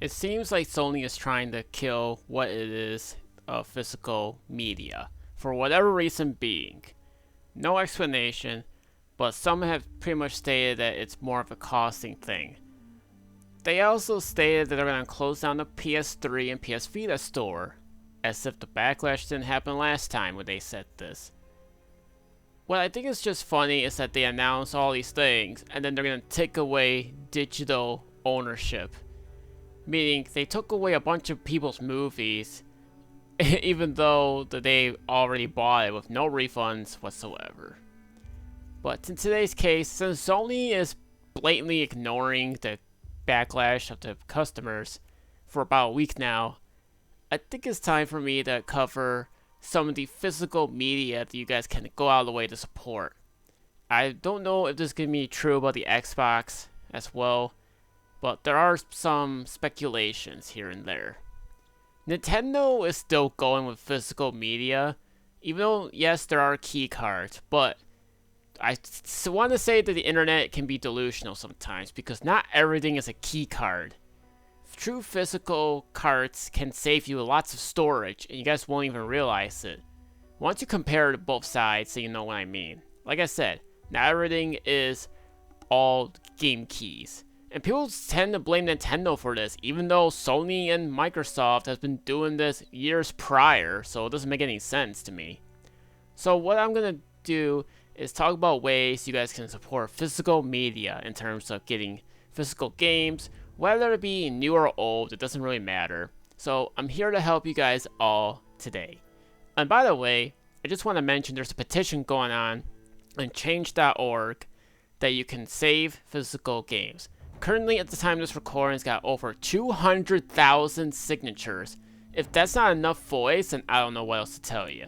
It seems like Sony is trying to kill what it is of physical media, for whatever reason being. No explanation, but some have pretty much stated that it's more of a costing thing. They also stated that they're going to close down the PS3 and PS Vita store, as if the backlash didn't happen last time when they said this. What I think is just funny is that they announce all these things and then they're going to take away digital ownership. Meaning they took away a bunch of people's movies even though they already bought it with no refunds whatsoever. But in today's case, since Sony is blatantly ignoring the backlash of the customers for about a week now, I think it's time for me to cover some of the physical media that you guys can go out of the way to support. I don't know if this is going to be true about the Xbox as well, but there are some speculations here and there. Nintendo is still going with physical media, even though, yes, there are key cards, but I want to say that the internet can be delusional sometimes because not everything is a key card. True physical cards can save you lots of storage, and you guys won't even realize it. Once you compare to both sides, so you know what I mean. Like I said, not everything is all game keys. And people tend to blame Nintendo for this, even though Sony and Microsoft has been doing this years prior, so it doesn't make any sense to me. So what I'm going to do is talk about ways you guys can support physical media in terms of getting physical games, whether it be new or old, it doesn't really matter. So I'm here to help you guys all today. And by the way, I just want to mention there's a petition going on change.org that you can save physical games. Currently, at the time of this recording, it's got over 200,000 signatures. If that's not enough voice, then I don't know what else to tell you.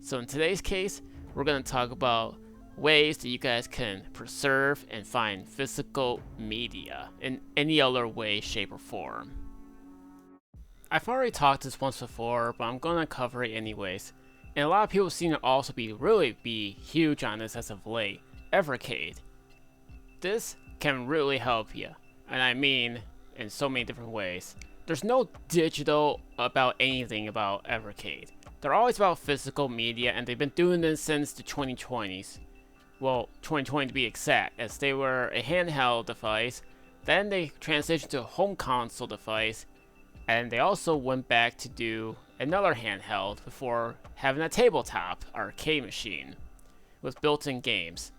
So in today's case, we're going to talk about ways that you guys can preserve and find physical media in any other way, shape, or form. I've already talked this once before, but I'm going to cover it anyways. And a lot of people seem to also be huge on this as of late. Evercade. This can really help you, and I mean in so many different ways. There's no digital about anything about Evercade. They're always about physical media, and they've been doing this since the 2020s. Well, 2020 to be exact, as they were a handheld device, then they transitioned to a home console device, and they also went back to do another handheld before having a tabletop arcade machine with built-in games.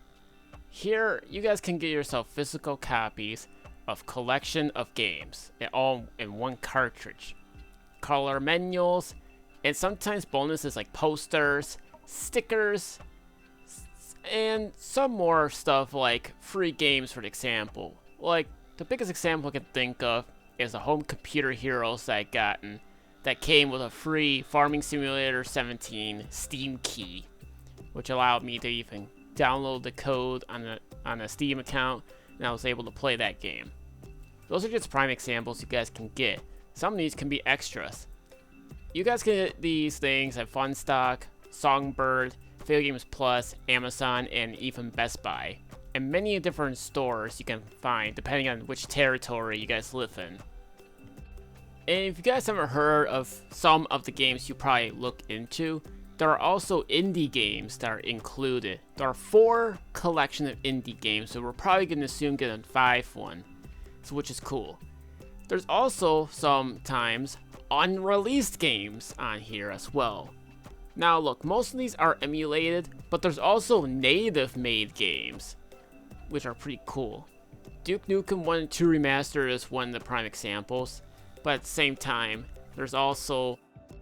Here, you guys can get yourself physical copies of collection of games, all in one cartridge. Color menus, and sometimes bonuses like posters, stickers, and some more stuff like free games, for example. Like, the biggest example I can think of is the Home Computer Heroes that I gotten that came with a free Farming Simulator 17 Steam key, which allowed me to even download the code on a Steam account, and I was able to play that game. Those are just prime examples you guys can get. Some of these can be extras. You guys can get these things at Funstock, Songbird, Video Games Plus, Amazon, and even Best Buy, and many different stores you can find depending on which territory you guys live in. And if you guys haven't heard of some of the games you probably look into, there are also indie games that are included. There are 4 collection of indie games, so we're probably going to soon get a 5th one, so which is cool. There's also sometimes unreleased games on here as well. Now look, most of these are emulated, but there's also native made games, which are pretty cool. Duke Nukem 1 and 2 Remastered is one of the prime examples, but at the same time, there's also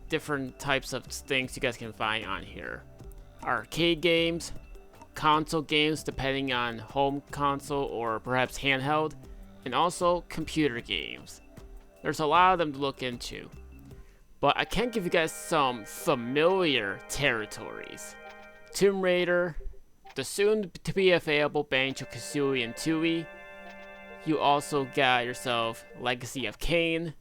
different types of things you guys can find on here. Arcade games, console games depending on home console or perhaps handheld, and also computer games. There's a lot of them to look into. But I can give you guys some familiar territories. Tomb Raider, the soon to be available Banjo-Kazooie and Tooie. You also got yourself Legacy of Kain,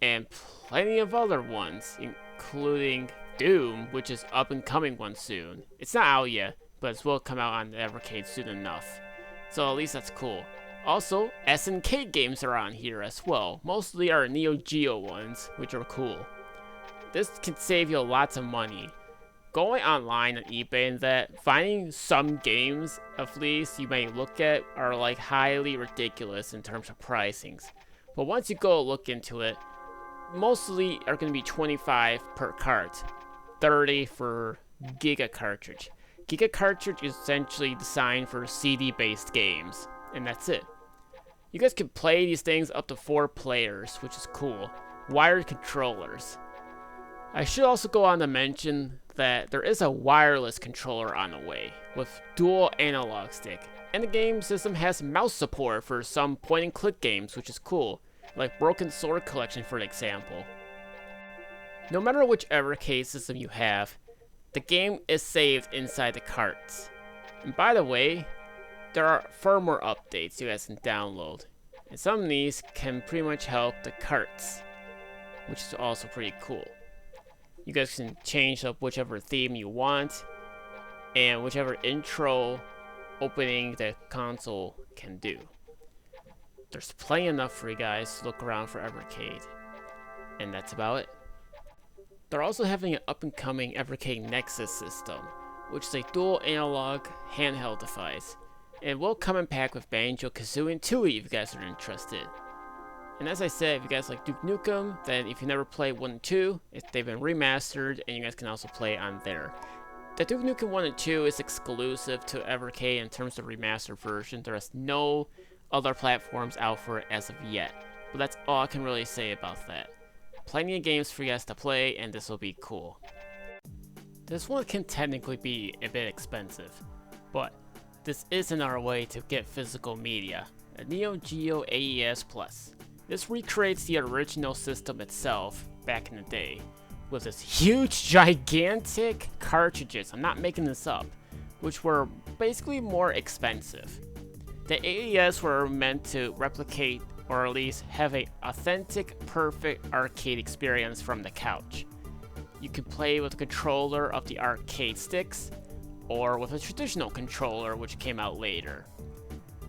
and plenty of other ones, including Doom, which is up and coming one soon. It's not out yet, but it will come out on the Evercade soon enough. So at least that's cool. Also, SNK games are on here as well. Mostly are Neo Geo ones, which are cool. This can save you lots of money. Going online on eBay and that, finding some games, at least, you may look at are like highly ridiculous in terms of pricings. But once you go look into it, mostly are going to be 25 per cart, 30 for Giga cartridge. Giga cartridge is essentially designed for CD-based games, and that's it. You guys can play these things up to 4 players, which is cool. Wired controllers. I should also go on to mention that there is a wireless controller on the way, with dual analog stick, and the game system has mouse support for some point and click games, which is cool, like Broken Sword Collection for example. No matter whichever case system you have, the game is saved inside the carts. And by the way, there are firmware updates you guys can download, and some of these can pretty much help the carts, which is also pretty cool. You guys can change up whichever theme you want, and whichever intro opening the console can do. There's plenty enough for you guys to look around for Evercade, and that's about it. They're also having an up-and-coming Evercade Nexus system, which is a dual analog handheld device, and will come in pack with Banjo-Kazooie and Tooie if you guys are interested. And as I said, if you guys like Duke Nukem, then if you never played 1 and 2, they've been remastered, and you guys can also play on there. The Duke Nukem 1 and 2 is exclusive to Evercade in terms of remastered version. There is no other platforms out for it as of yet. But that's all I can really say about that. Plenty of games for you guys to play, and this will be cool. This one can technically be a bit expensive, but this is another way to get physical media, a Neo Geo AES Plus. This recreates the original system itself back in the day, with this huge, gigantic cartridges, I'm not making this up, which were basically more expensive. The AES were meant to replicate, or at least have a authentic, perfect arcade experience from the couch. You can play with the controller of the arcade sticks, or with a traditional controller which came out later.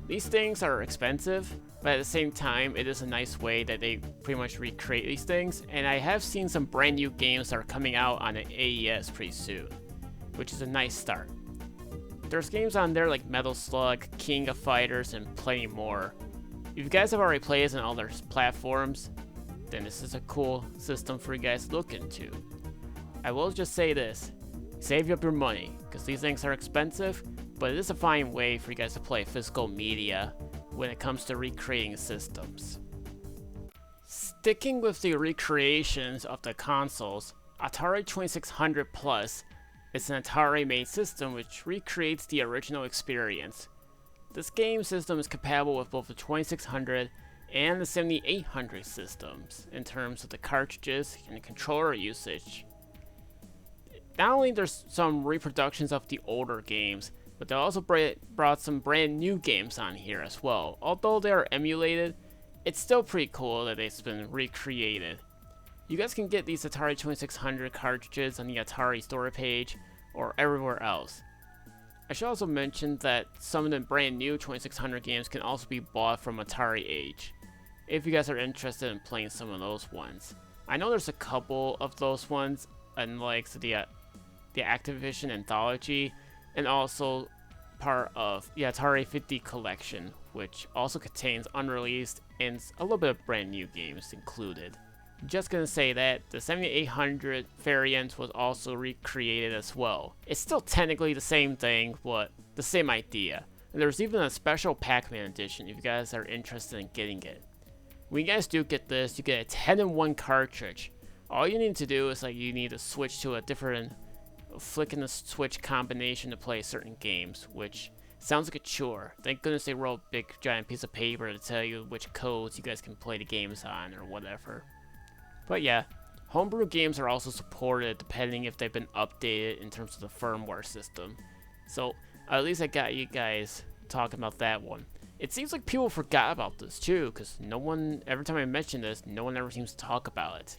These things are expensive, but at the same time, it is a nice way that they pretty much recreate these things, and I have seen some brand new games that are coming out on the AES pretty soon, which is a nice start. There's games on there like Metal Slug, King of Fighters, and plenty more. If you guys have already played this on other platforms, then this is a cool system for you guys to look into. I will just say this, save up your money, because these things are expensive, but it is a fine way for you guys to play physical media when it comes to recreating systems. Sticking with the recreations of the consoles, Atari 2600 Plus is an Atari-made system which recreates the original experience. This game system is compatible with both the 2600 and the 7800 systems in terms of the cartridges and the controller usage. Not only there's some reproductions of the older games, but they also brought some brand new games on here as well. Although they are emulated, it's still pretty cool that it's been recreated. You guys can get these Atari 2600 cartridges on the Atari store page or everywhere else. I should also mention that some of the brand new 2600 games can also be bought from Atari Age, if you guys are interested in playing some of those ones. I know there's a couple of those ones, unlike the Activision Anthology, and also part of the Atari 50 collection, which also contains unreleased and a little bit of brand new games included. Just gonna say that the 7800 variant was also recreated as well. It's still technically the same thing, but the same idea. And there's even a special Pac-Man edition if you guys are interested in getting it. When you guys do get this, you get a 10-in-1 cartridge. All you need to do is you need to switch to a different flicking the switch combination to play certain games, which sounds like a chore. Thank goodness they wrote a big giant piece of paper to tell you which codes you guys can play the games on or whatever. But yeah, homebrew games are also supported depending if they've been updated in terms of the firmware system. So at least I got you guys talking about that one. It seems like people forgot about this too, because every time I mention this, no one ever seems to talk about it.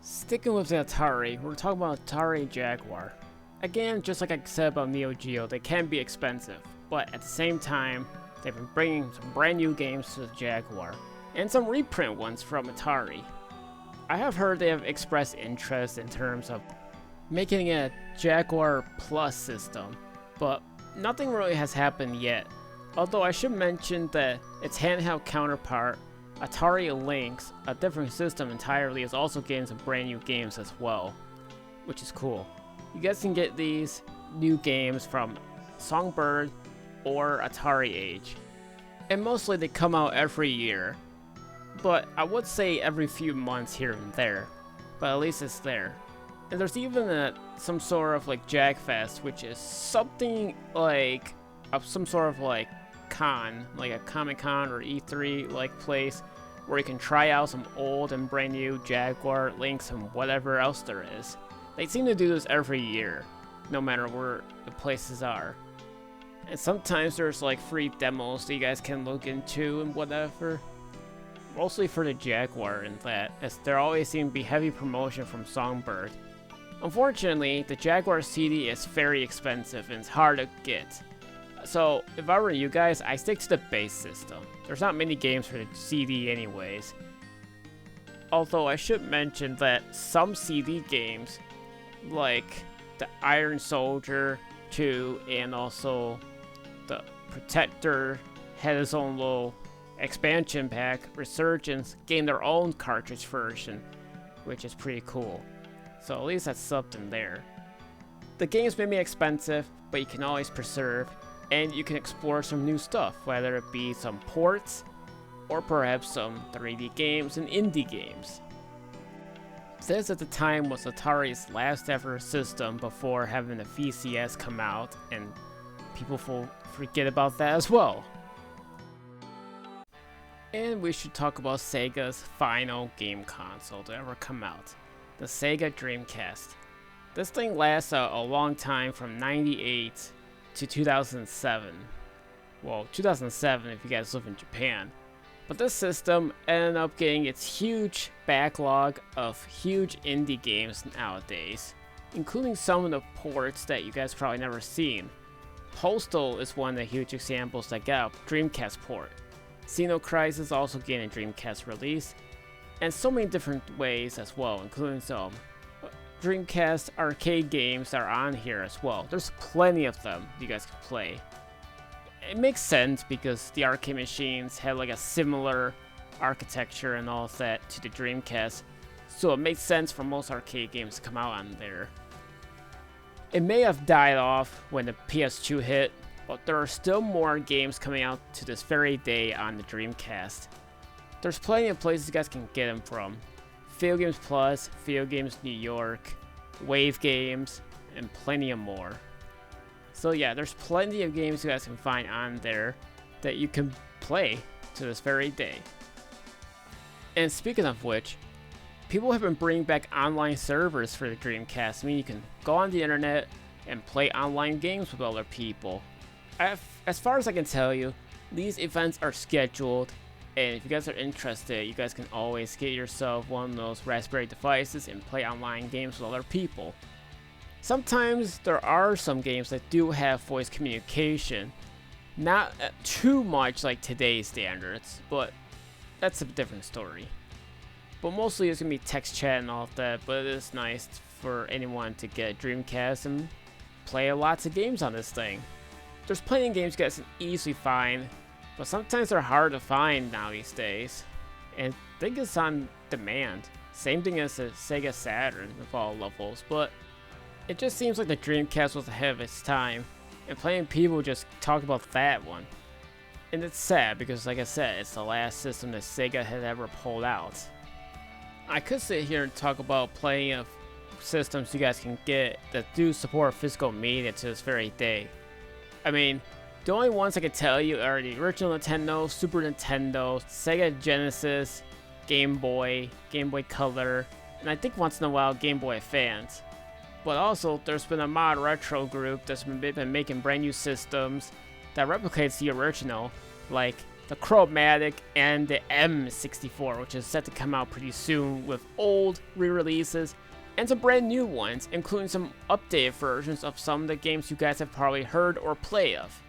Sticking with the Atari, we're talking about Atari Jaguar. Again, just like I said about Neo Geo, they can be expensive, but at the same time, They've been bringing some brand new games to the Jaguar, and some reprint ones from Atari. I have heard they have expressed interest in terms of making a Jaguar Plus system, but nothing really has happened yet. Although I should mention that its handheld counterpart, Atari Lynx, a different system entirely, is also getting some brand new games as well, which is cool. You guys can get these new games from Songbird or Atari Age, and mostly they come out every year, but I would say every few months here and there, but at least it's there. And there's even some sort of like JagFest, which is something like some sort of like con, like a Comic-Con or E3 like place where you can try out some old and brand new Jaguar, Lynx, and whatever else there is. They seem to do this every year, no matter where the places are. And sometimes there's like free demos that you guys can look into and whatever. Mostly for the Jaguar and that, as there always seems to be heavy promotion from Songbird. Unfortunately, the Jaguar CD is very expensive and it's hard to get. So, if I were you guys, I stick to the base system. There's not many games for the CD anyways. Although I should mention that some CD games, like the Iron Soldier 2 and also the Protector, had its own little expansion pack, Resurgence, gained their own cartridge version, which is pretty cool. So at least that's something there. The games may be expensive, but you can always preserve, and you can explore some new stuff, whether it be some ports, or perhaps some 3D games and indie games. This at the time was Atari's last ever system before having the VCS come out, and people forget about that as well. And we should talk about Sega's final game console to ever come out, the Sega Dreamcast. This thing lasts a long time, from 98 to 2007. Well, 2007 if you guys live in Japan. But this system ended up getting its huge backlog of huge indie games nowadays, including some of the ports that you guys probably never seen. Postal is one of the huge examples that got a Dreamcast port. Xeno Crisis also getting a Dreamcast release, and so many different ways as well, including some Dreamcast arcade games that are on here as well. There's plenty of them you guys can play. It makes sense because the arcade machines had like a similar architecture and all of that to the Dreamcast, so it makes sense for most arcade games to come out on there. It may have died off when the PS2 hit, but there are still more games coming out to this very day on the Dreamcast. There's plenty of places you guys can get them from. Video Games Plus, Video Games New York, Wave Games, and plenty of more. So yeah, there's plenty of games you guys can find on there that you can play to this very day. And speaking of which, people have been bringing back online servers for the Dreamcast. I mean, you can go on the internet and play online games with other people. As far as I can tell you, these events are scheduled, and if you guys are interested, you guys can always get yourself one of those Raspberry devices and play online games with other people. Sometimes there are some games that do have voice communication, not too much like today's standards, but that's a different story. But mostly it's going to be text chat and all of that, but it is nice for anyone to get a Dreamcast and play lots of games on this thing. There's plenty of games you guys can easily find, but sometimes they're hard to find now these days. And I think it's on demand. Same thing as the Sega Saturn with all levels, but it just seems like the Dreamcast was ahead of its time, and plenty of people just talk about that one. And it's sad because, like I said, it's the last system that Sega had ever pulled out. I could sit here and talk about plenty of systems you guys can get that do support physical media to this very day. I mean, the only ones I can tell you are the original Nintendo, Super Nintendo, Sega Genesis, Game Boy Color, and I think once in a while Game Boy Advance. But also, there's been a mod retro group that's been making brand new systems that replicates the original, like the Chromatic and the M64, which is set to come out pretty soon with old re-releases and some brand new ones, including some updated versions of some of the games you guys have probably heard or played of.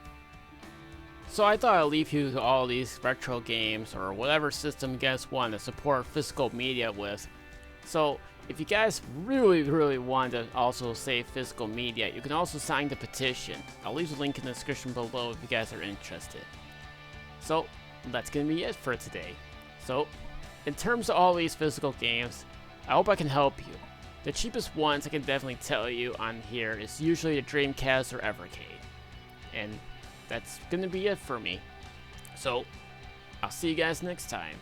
So I thought I'd leave you to all these retro games or whatever system you guys want to support physical media with. So if you guys really want to also save physical media, you can also sign the petition. I'll leave the link in the description below if you guys are interested. So that's gonna be it for today. So in terms of all these physical games, I hope I can help you. The cheapest ones I can definitely tell you on here is usually the Dreamcast or Evercade. And that's gonna be it for me. So I'll see you guys next time.